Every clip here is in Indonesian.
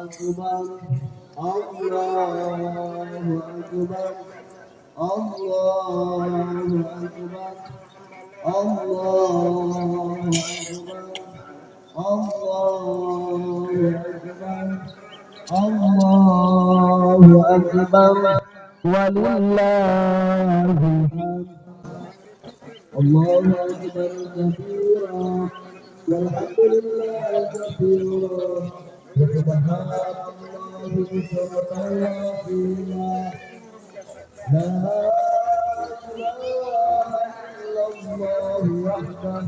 أكبر الله أكبر الله أكبر الله أكبر الله أكبر الله أكبر ولله الحمد الله أكبر كثيرا والحمد لله كثيرا وسبحان الله بكرة وأصيلا لا إله إلا الله وحده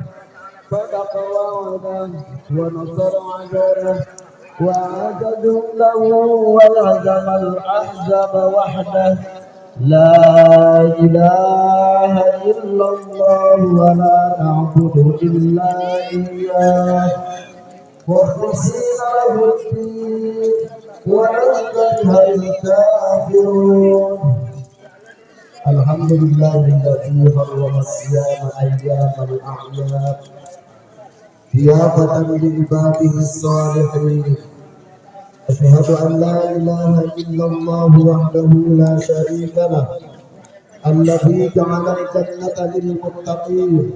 صدق وعده ونصر عبده وعاد جنده وهزم الأحزاب وحده لا إله إلا الله ولا نعبد إلا إياه مخلصين له الدين ولو كره الكافرون الحمد لله الذي حرم الصيام أيام الأعياد ضيافة لعباده الصالحين أشهد أن لا إله إلا الله وحده لا شريك له الذي جعل الجنة للمتقين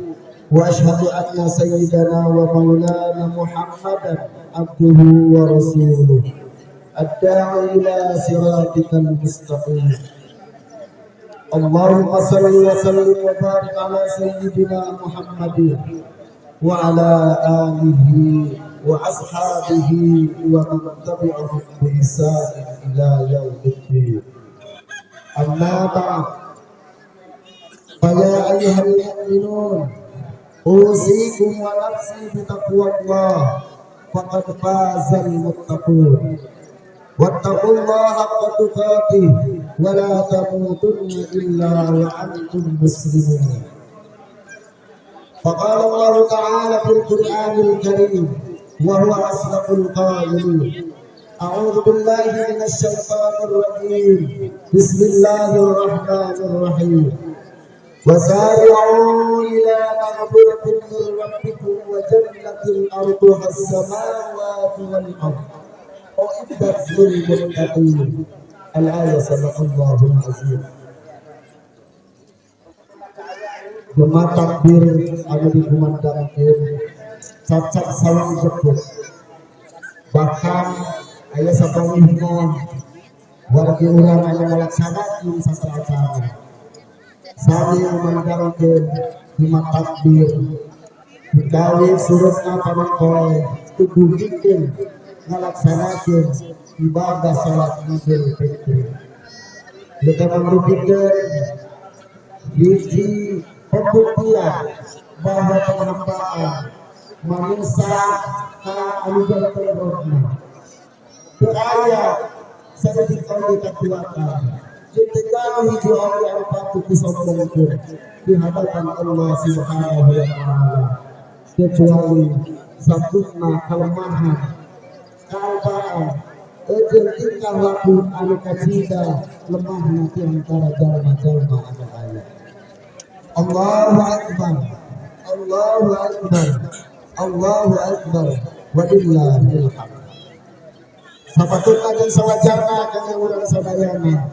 وأشهد أن سيدنا ومولانا محمدا عبده ورسوله الداعي إلى صراطك المستقيم اللهم صل وسلم وبارك على سيدنا محمد وعلى آله وأصحابه ومن تبعهم بإحسان إلى يوم الدين أما بعد فيا أيها المؤمنون أوصيكم ونفسي بتقوى الله فقد فاز المتقون واتقوا الله حق تقاته ولا تموتن إلا وأنتم مسلمون فقال الله تعالى في القرآن الكريم وهو أصدق القائلين أعوذ بالله من الشيطان الرجيم بسم الله الرحمن الرحيم وسارعوا إلى مغفرة من ربكم وجنة أرضها السماوات والأرض أعدت للمتقين الآية صدق الله العظيم. Jemaah takbir ada dikumandangkan cacat sawang jebuk bahkan ayah sapangihna warga orang yang melaksanakan sasa acara sami memandangkan jemaah takbir dikawi surutna pamangkoy tubuh bikin melaksanakan ibadah salat Idul Fitri kita membuktikan hiji pembuktian bahwa penghambaan manusia anugerah terrohnya berayat sedikit kali kekuatan ketika hidup yang patut disombongkan di hadapan Allah Subhanahu wa Ta'ala kecuali satunya kelemahan keadaan tingkah laku anu kacida lemahnya di antara jalma-jalma anu ayat. Allahu Akbar, Allahu Akbar, Allahu Akbar, walillahil hamd. Sapatutna jeung sawajarna kana urang sadayana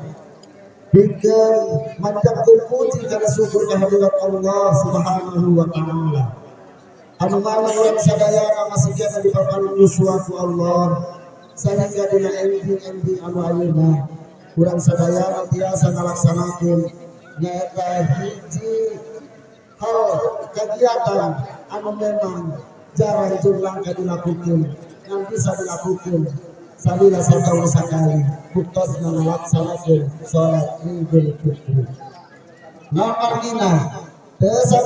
bikin manjangkeun puji kana syukur kehadirat Allah Subhanahu wa Ta'ala. Anu mana urang sadayana masihkeun di paparan suatu Allah sehingga dina ending anu ayeuna urang sadayana biasa ngalaksanakeun nyaeta hiji hal kegiatan anu memang jarang jurlang dilakukan yang bisa dilakukan sabila satahun sekali buktos melaksanakan sholat Idul Fitri. Namargina desa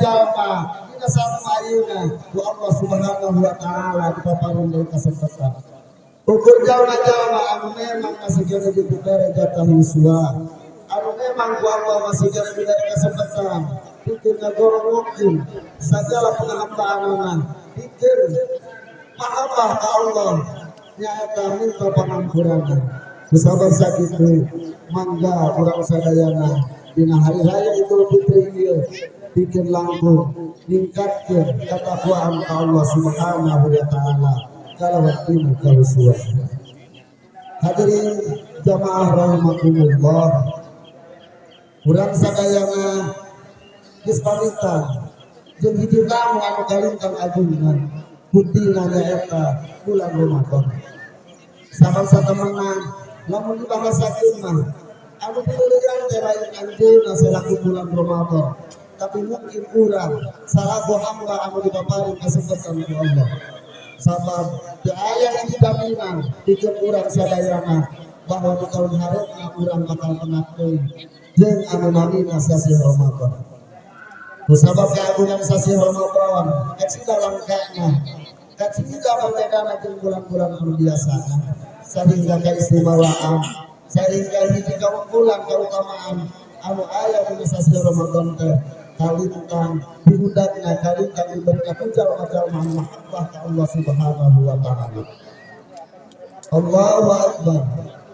jalma dina satu ayeuna ku Allah Subhanahu wa Ta'ala dipaparin deui kasempatan ukur jalma-jalma anu memang masih jadi diberi jatah huswa anu memang ku Allah masih jadi diberi kesempatan bikin ngagorongin segala penghambaan bikin mahabbah ke Allah nyaeta minta pengampunan sabar sakitu mangga urang sadayana dina hari raya Idul Fitri ieu bikin langkung ningkatkeun ketakwaan ka Allah Subhanahu wa Ta'ala kala waktu kalusuan Hadirin jamaah rahimakumullah, urang sadayana geus pamitan jeung hiji kamu anu kalintang agungan buktina nyaeta bulan Ramadan. Sabab satemenang lamun dibahasakeun mah anu pinulian teh lain anjeunna salaku bulan Ramadan, tapi mungkin urang salaku hamba anu dipaparing kasempatan ku Allah. Sabab di ayat ini jaminan bikin urang sadayana bahwa di tahun harapna urang bakal menakui jeung anu namina sasi Ramadan. Sabab keagungan sasi Ramadan kecil langkahnya kecil berbeda jeung bulan-bulan anu biasana, sehingga keistimewaan sehingga hiji kaungkulan keutamaan anu aya di sasi Ramadan teh kalintang dibudakna kalintang diberikan jalma-jalma mahabbah ka Allah Subhanahu wa taala. Allahu akbar,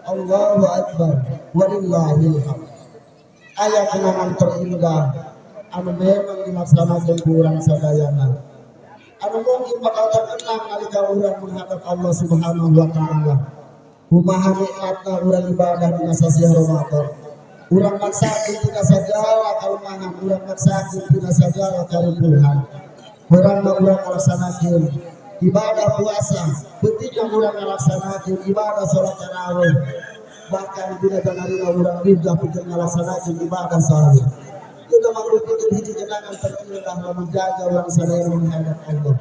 Allahu akbar, walillahil hamd. Aya kenangan terindah anu memang dilaksanakeun ku urang sadayana, anu mungkin bakal terkenang nalika urang menghadap Allah Subhanahu wa taala. Kumaha nikmatna urang ibadah dina sasi Ramadan. Urang maksakeun tina sagala kaumahan, urang maksakeun tina sagala karupuhan. Urang ngalaksanakeun ibadah puasa, beuting urang ngalaksanakeun ibadah salat tarawih. Bahkan dina danarina urang juga pikeun ngalaksanakeun ibadah sahur. Kita mangrupakeun hiji kenangan terindah lamun menjaga urang sadaya menghadap Allah.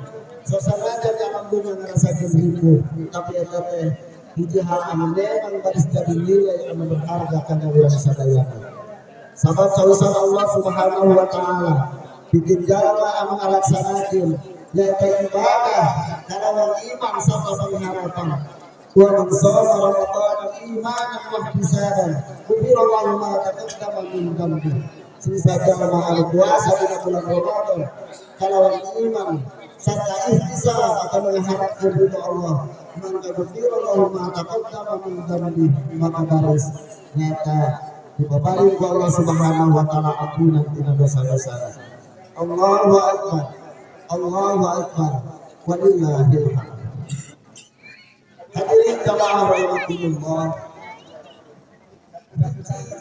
Sosanajan jangan bunga ngarasakeun hidup, tapi eta teh hiji hal anu memang baris jadi nilai anu berharga kana urang sadaya. Sabab sausan Allah Subhanahu wa taala bikin jalma anu ngalaksanakeun nyaeta ibadah kana wong iman sarta pengharapan. Wa man shoma Ramadan imanan wa ihtisaban ghufira lahu ma taqaddama min dhanbi. Sisa jalma anu puasa dina bulan Ramadan kana wong iman sarta ihtisab akan mengharapkan ridho Allah. Maka ghufirallahu ma taqaddama min dhanbi, maka baris nyata dipaparing ku Allah Subhanahu wa taala ampunan tina dosa-dosa. Allahu akbar, Allahu akbar, walillahil hamd. Hadirin jamaah rahimakumullah,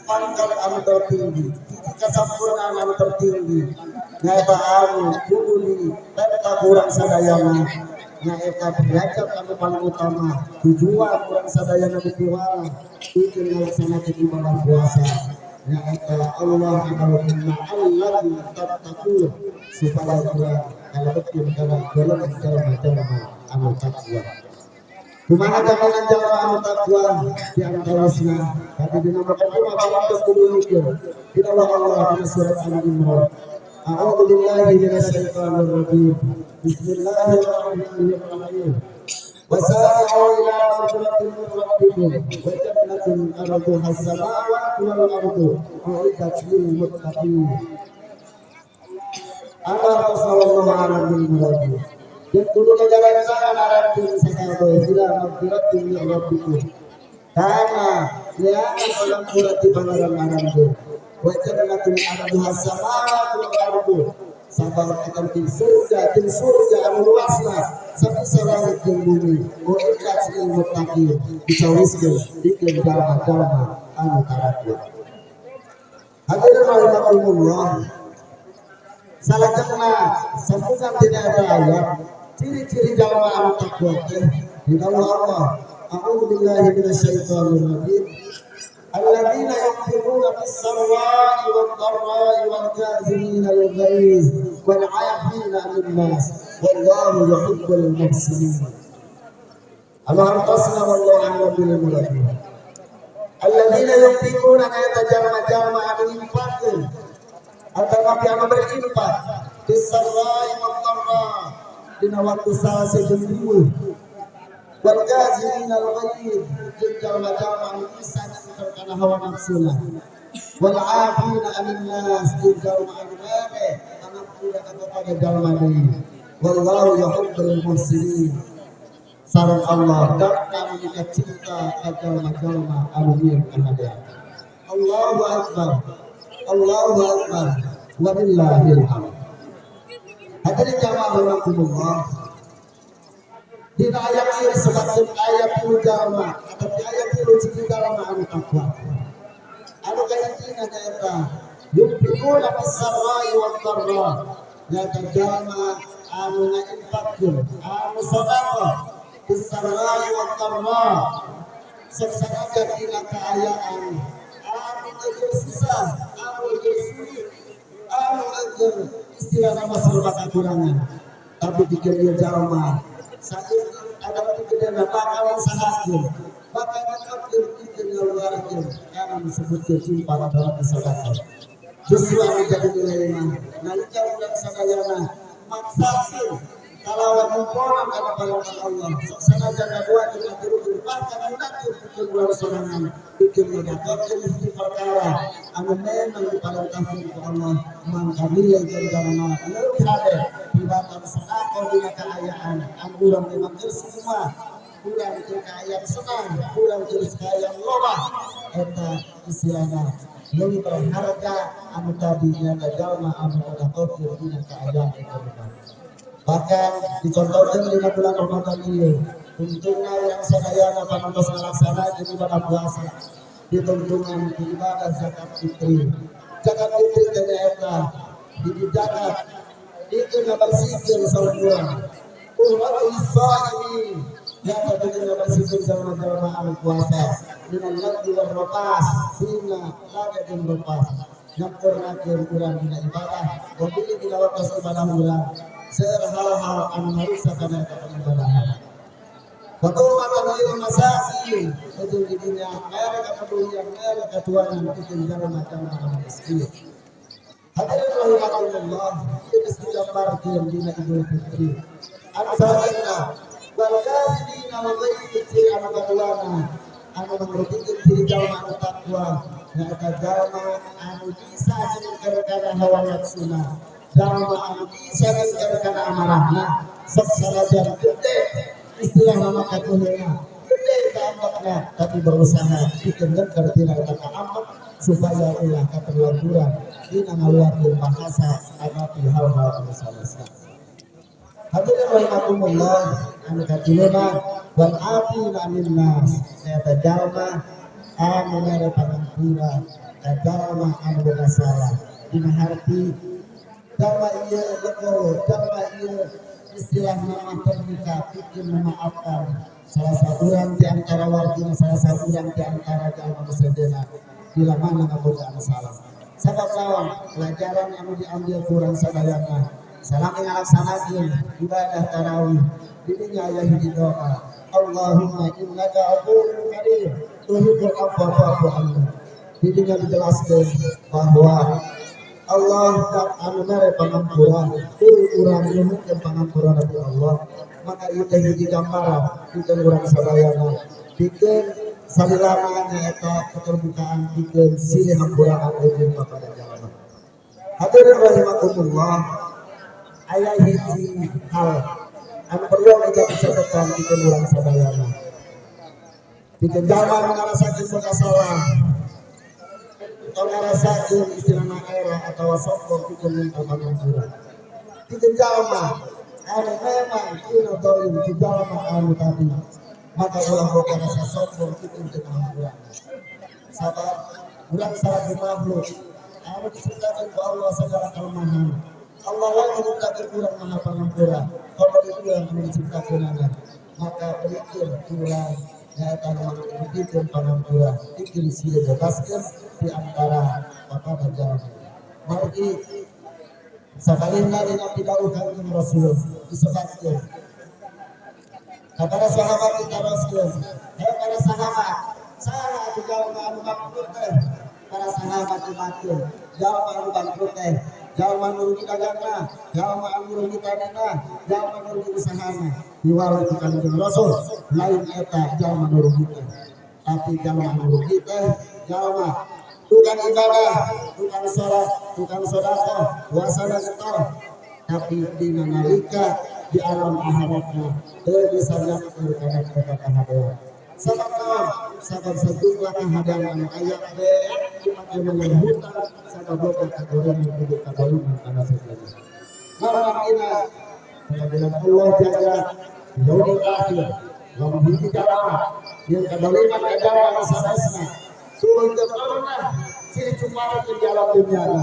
pangkat anu tertinggi, kesempurnaan anu tertinggi nyata anu kudu di urang sadayana nyaeta derajat anu paling utama tujuan urang sadayana dikuwala bikin ngalaksanakeun ibadah puasa nyaeta Allah anu ma'allal tattaqun supaya urang kalebetkeun kana golongan jalma-jalma anu takwa. Kumaha jaminan jalma anu takwa di antarana tapi dina makamu apa kumulikeun dina Allah dina surat Al-Imran. A'udzu billahi minasyaitonir rajim. Bismillahirrahmanirrahim. Wasari'u ila maghfiratin min rabbikum wa jannatin 'arduha as-samawati wal ardu u'iddat lil muttaqin. Ana sallallahu alaihi wasallam. Dan kudu jalan sana narantin sakado ila maghfiratin min rabbikum. Karena lihat dalam kurati pangaran-aranku. Wa jannatin 'arduha as-samawati wal ardu. Sabar akan di surga anu luasna sabisa langit jeung bumi. Wa ikhlas lil muttaqin dicawiskeun dikeun jalma-jalma anu tarakwa. Hadirin rahimakumullah, salajengna sampungan tina ayat ciri-ciri jalma anu takwa teh dikawal Allah. A'udzu billahi minasyaitonir rajim. Alladzina yunfiquna fis-sarra'i wad-dharra'i wal-kaazimina al-ghaiz wal-'afina 'anil nas wallahu yuhibbul muhsinin. Allah antasna wallahu a'lamul mursalin. Alladzina yunfiquna ayata jalma-jalma anu infaqkeun atawa anu berinfak fis-sarra'i wad-dharra'i dina waktu salase jeung riweuh wal kazimin al ghaib jeung jalma-jalma anu bisa kana hawa nafsuna wal afina anin nas jeung jalma anu bae ngampura kepada jalma deui. Wallahu yuhibbul muhsinin. Sareng Allah dan kami cinta ka jalma-jalma anu mirip kahadian. Allahu akbar, Allahu akbar, walillahil hamd. Hadirin jamaah rahimakumullah, Dina ayat ieu sebabkeun aya pilu jalma ataupun aya pilu ciri jalma anu takwa. Anu kaintina nyaeta yunfiquna fis-sarra'i wad-dharra. Nyata jalma anu ngainfaqkeun anu sedekah fis-sarra'i wad-dharra. Seksanajan dina kaayaan anu keur susah, anu keur sulit, anu keur istilah nama serba kekurangan. Tapi dikeun ieu jalma saeun ada pikeunna bakal usahakeun, bakal ngangkatkeun pikeun ngaluarkeun kana disebutkeun simpang dalam sedekah. Justru anu jadi nilai mah nalika urang sadayana maksakeun kalawan mumpona kana parangan Allah. Sok sanajan ngabuat jeung aturukeun bahkan hendakkeun pikeun ulah sorangan, pikeun ngadapkeun hiji perkara anu memang diparentahkeun ku Allah mangka nilai jalma leuwih hade tibatan sedekah dina kaayaan. Anu urang memang geus semua urang teu kaayaan senang, urang geus kaayaan loba eta istilahna leuwih berharga anu tadi nyata jalma anu ngadapkeun dina kaayaan itu. Bahkan dicontohkan di bulan Ramadan ini, untungnya yang sadayana pamantos ngalaksanakeun ibadah puasa, dituntungan ibadah zakat fitri. Zakat fitri teh nyaeta hiji zakat itu ngabersihkeun saumurang. Qur'atul sha'imin yang tadi ngabersihkeun jalma-jalma anu puasa dina lagwi war ropas, dina laga jeung ropas. Nyampurnakeun urang dina ibadah, wabili dina waktu ibadah urang. Hal-hal anu merusak kana ibadahan. Bagaimana ieu masakin itu didinya mere kapedulian mere katuanan pikeun jalma anu miskin. Hadirin rahimakumullah, ieu geus digambarkeun dina Idul Fitri. Anu sahabatna wal kafirina wa ghairi anu kaduana anu mangrupikeun diri jalma anu takwa nyaeta jalma anu bisa jeung kana hawa nafsuna. Jalma anu bisa ngingkar kana amarahna sok sanajan gede istilah nama katuhna gede kaambakna tapi berusaha pikeun ngingkar tina eta kaambak supaya ulah katerlanjuran dina ngaluarkeun bahasa anapi hal-hal anu salesa. Hadirin rahimakumullah, anu katilena wal afina anin nas eta jalma anu mere pangampura, jalma anu boga salah dina harti jalma ieu legowo, jalma ieu istilah nama terbuka pikeun memaafkan salah saurang di antara wargina, salah saurang di antara jalma sedena bila mana ngaboga anu salah. Sabab naon? Pelajaran anu diambil kurang sadayana salami ngalaksanakeun ibadah tarawih didinya aya hiji doa, Allahumma innaka afuwwun karim tuhibbul afwa fa'fu anni. Didinya dijelaskeun bahwa Allah anu mere pangampura, tuluy urang ieu mungkin pangampura dari Allah. Maka ieu teh hiji gambaran pikeun urang sadayana, pikeun salilama nyaeta keterbukaan pikeun silih hampuraan eueun kepada jalma. Hadirin rahimakumullah, aya hiji hal anu perlu kita catatkan pikeun urang sadayana. Pikeun jalma anu ngarasakeun boga salah atau ngarasakeun istilahna era atau sombong pikeun minta pangampura. Pikeun jalma anu memang ieu dolim ti jalma anu tadi, maka ulah boga rasa sombong pikeun teu pangampura. Sabab urang salaku makhluk anu diciptakeun ku Allah sagala kalemahan. Allah wae menciptakeun urang maha pangampura. Kepada urang anu diciptakeunana, maka berikeun urang nyaeta anu diberikeun pangampura, dikeun silih bebaskeun di antara bapak dan jalma. Margi sakalina dina pidawuh Kanjeng Rasul disebutkeun kepada sahabat diteruskeun, hei para sahabat, saha atuh jalma anu bangkrut teh? Para sahabat dimakeun, jalma anu bangkrut teh jalma anu rugi dagangna, jalma anu rugi tanahna, jalma anu rugi usahana. Diwali ku Kanjeng Rasul lain eta jalma anu rugi teh, tapi jalma anu rugi teh jalma tukang ibadah, tukang salat, tukang sedekah, puasana getol, tapi dina nalika di alam akhiratna teu bisa nyamper kana kahadean. Sabab naon? Sabab sejumlah kahadean anu aya beak dipake menghutang sabab boga kagorengan kudu kadoluman kana sejenis. Maka kita pengadilan Allah jaga yaumil akhir lamun hiji jamaah yang kadoliman kajama sanesna turun ke tanah ciri cuma ke dalam dunia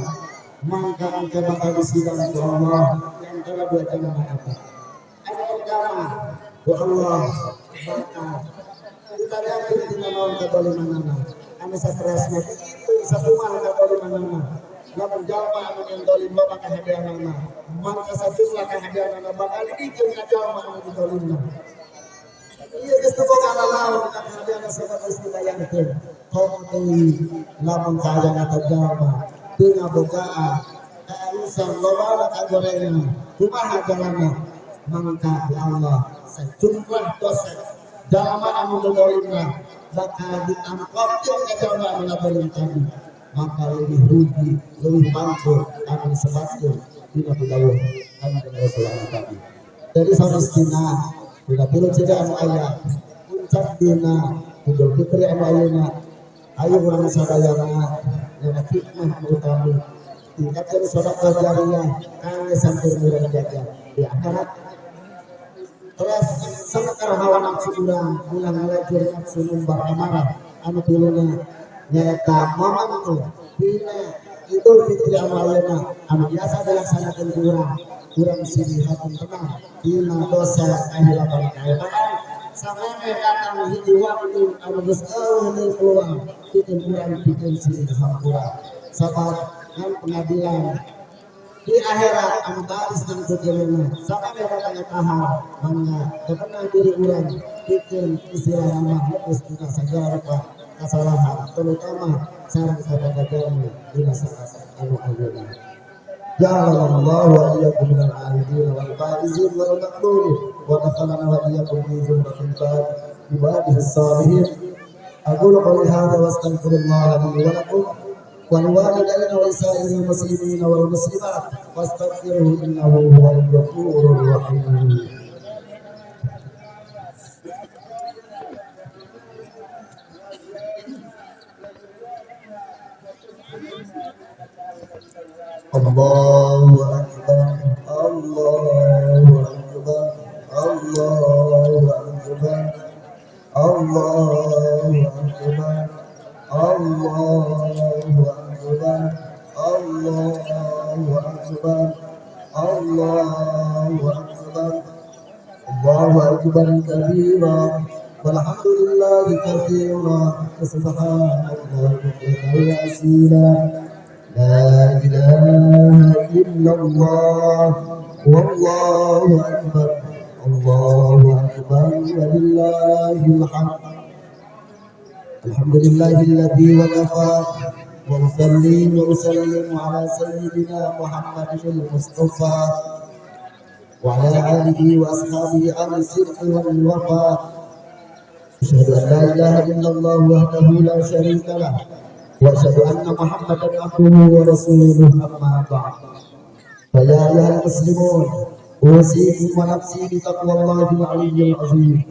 maka engkau bakal disidang ku Allah yang antara dua jamaah itu ada jamaah ku Allah bakal kita yakin tina naon kadolimanana anu saterasna itu sakumaha kadolimanana lamun jalma anu dolim loba kahadianana maka sajumlah kahadianana bakal dikeun ka jalma anu dolimna. Iya geus boga lawan kahadianana sabab istilayankeun komo deui lamun kahadianana ka jalma teu ngabogaan kaalusan loba kagorengan kumaha jalanna mangka ku Allah sajumlah dosa jalma anu dolimna bakal diampotkeun ka jalma anu dolim tadi maka lebih rugi, lebih mantul akan disebabkan dina budaya kami dengan Rasulullah tadi. Jadi sanestina bila perlu tidak anu ayat puncak dina Idul Fitri anu ayeuna ayo urang sadayana yang hikmah utama tingkatkan sedekah jariyah kangge sampai urang jaga di akhirat. Terus sangkar hawa nafsu urang ulang ngalajur nafsu numbar amarah anu piluna nyata momentum dina Idul Fitri anu ayeuna anu biasa dilaksanakeun urang sini hatem tenang dina dosa kahilapan kaetaan sameme datang hiji waktu anu geus eueuh keluar pikeun urang pikeun sini hampura sabab ngan pengadilan di akhirat anu baris dan kujelena sameme datang taha mangga kepenang diri urang pikeun istilahna hapus dina sagala rupa kesalahan terutama sareng kepada kami di masyarakat anu ayeuna. Ja'alallahu wa iyyakum minal 'abidin wal faizin wal maqburin wa dakhalana wa iyyakum fi zumratil ibadihi shalihin. Aqulu qawli hadza wa astaghfirullaha li wa lakum wal walidayni wa lisa'iril muslimin wal muslimat wastaghfiruhu innahu huwal ghafurur rahim. Allahu Akbar, Allahu Akbar, Allahu Akbar, Allahu Akbar, Allahu Akbar, Allahu Akbar, Allahu Akbar, Allahu Akbar kabira, walhamdulillahi katsira, subhanallahi wa asila. La ilaha illallah wallahu akbar walillahil hamd. Alhamdulillahilladzi wa kafa wa usalli wa usallimu ala sayyidina Muhammadil Mustafa wa ala alihi wa ashabihi al-sidqi wal wafa. Asyhadu an la ilaha illallah wahdahu la syarika lah wa asyhadu anna Muhammadan abduhu wa rasuluhu amma ba'd. Ya ayyuhal muslimun usikum wa nafsi bi taqwallahil aliyyil azim.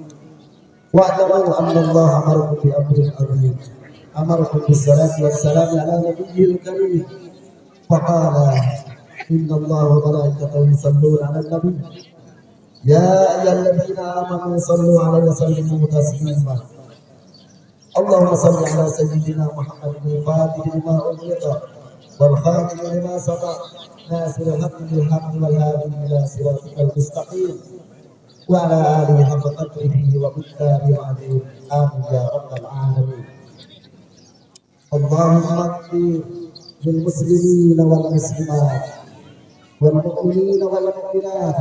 Wa'lamu anna Allah amarakum bi amrin 'azim. Amarakum bis salati was salam ala nabiyyil karim. Faqala inna Allah wa malaikatahu yusalluna 'alan nabi. Ya ayyuhalladzina amanu sallu 'alaihi wa sallimu taslima. Allahumma salli ala sayyidina Muhammadin al-fatih lima ughliqa wal khatim lima sabaq nasiril haqqi bil haqqi wal hadi ila siratikal mustaqim wa ala alihi haqqa qadrihi wa miqdarihi al-'azim. Amin ya rabbal alamin. Allahumma ighfir lil muslimin wal muslimat wal mu'minin wal mu'minat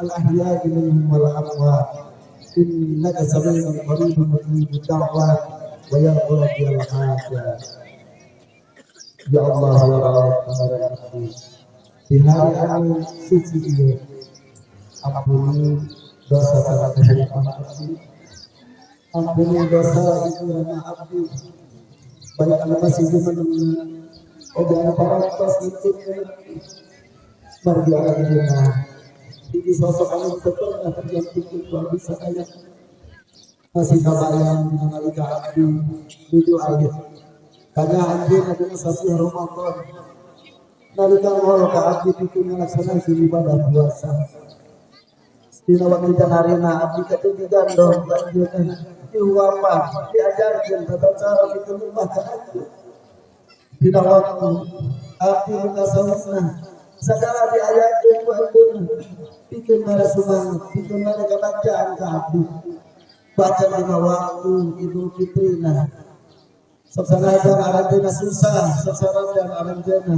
al ahya'i minhum wal amwat. Innaka sami'un qaribun mujibud da'wat wa ya rabbal hajat. Ya Allah ya Rabb, di hari anu suci ini ampuni dosa para abdi, ampuni dosa itu nama abdi baik anu masih dimenang obat para tos itu margi akhirnya ini sosok anu pernah terjadi luar biasa kaya masih kabayang mengalika abdi itu ayat karena anjir adalah sasi Ramadan nalika Allah ka abdi itu melaksanakan ibadah puasa Dina waktu janarina abdi katujuh gandong banjirkan diuapan diajarkan tata cara bikin rumah ke aku. Dina waktu abdi buka sawitna segala diajarkan ku abdina bikin nara semangat bikin nara kebahagiaan ke abdi. Bahkan dina waktu Idul Fitrina seksanakan aranjena susah seksanakan aranjena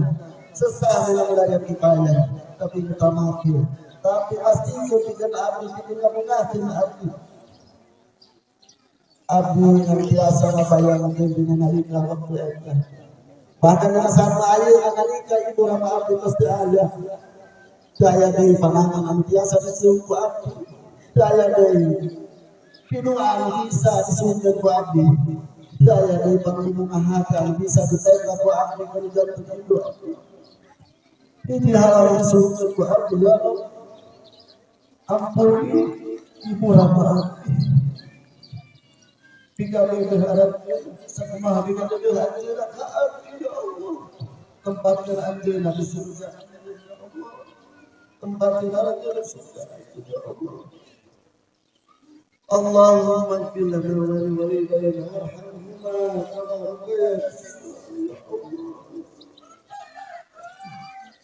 susah dalam wilayah kipayah tapi kita mampu. Tapi pasti ketika abdi ketika mengakhir abdi yang biasa ngabayang dengan nalika waktu itu. Bahkan yang sama ayah nalika ibu nama abdi pasti ayah. Daya dari panangan yang biasa disungku abdi. Daya dari pinuan bisa disungku abdi. Daya dari panglima hati yang bisa ditembak abdi kemudian begitu. Ini hal yang disungku abdi ya Allah. Ampuni ibu rama tiga berharap sama dengan berharap ya Allah tempatkan anjena di surga tempatkan anjena di surga ya Allah Allahumma ighfir lana wa li walidayna warhamhuma kama rabbayana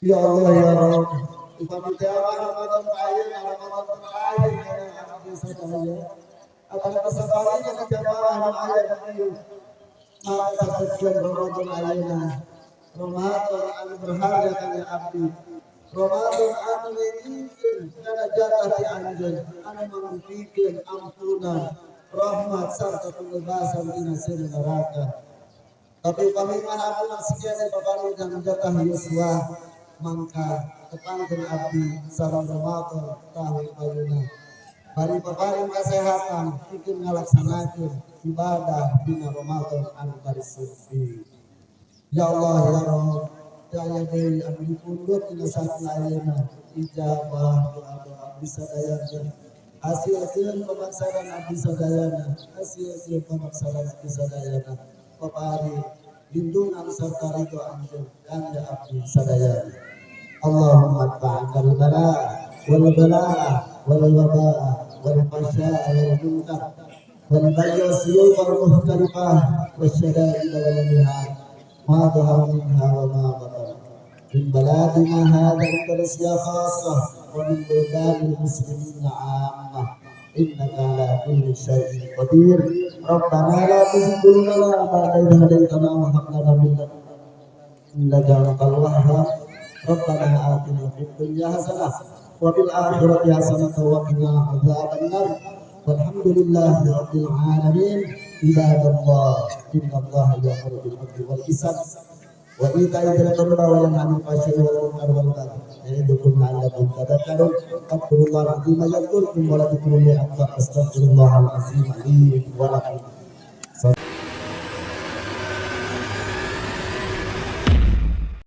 ya Allah ya Rabb upami tiawa Ramadan ayeuna Ramadan ayeuna kana abdi sadaya akan kesempatan yang jamaah ayat ini maka sekian Ramadan ayeuna Ramadan anu berharga kana abdi Ramadan anu ngeukeun kana jatah ti anjeun anu mangpikeun ampunan rahmat sarta pembebasan tina seueur neraka tapi upami mana ampun sekian paparingan jatah Yosua mangka tepangkeun abdi sareng Ramadan tahun ayeuna bari paparing kesehatan bikin ngalaksanakeun ibadah dina Ramadan anu bari suci ya Allah ya Rabb daya deui anu dipundhut dina saatna ayeuna ijabah doa abdi sadayana hasil-hasil pemaksaran abdi sadayana hasil-hasil pemaksaran abdi sadayana paparing lindungan sarta ridho anjeun kangge abdi sadayana Allahumma ta'ala bala wal bala wal waba wal fasha wal munkar wal balwa suyub wal muhtarifah wasyada'id wal mihad ma dhahara minha wa ma batan min baladina hadha al-qaryah khassah wa min buladil muslimin 'ammah innaka ala kulli syai'in qadir rabbana la tuzigh qulubana ba'da idh hadaytana wa hab lana min ladunka rahmatan wahhab Rabbana atina fid dunya hasanah wa fil akhirati hasanah wa qina adzabannar walhamdulillahi rabbil alamin ibadallah innallaha ya'muru bil 'adli wal ihsan wa ita'i dzil qurba wa yanha 'anil fahsya'i wal munkari wal baghi ya'idukum la'allakum tadhakkarun fakurullaha 'azima yadhkurkum wa la tudhkuru astaghfirullahal azim li wa lakum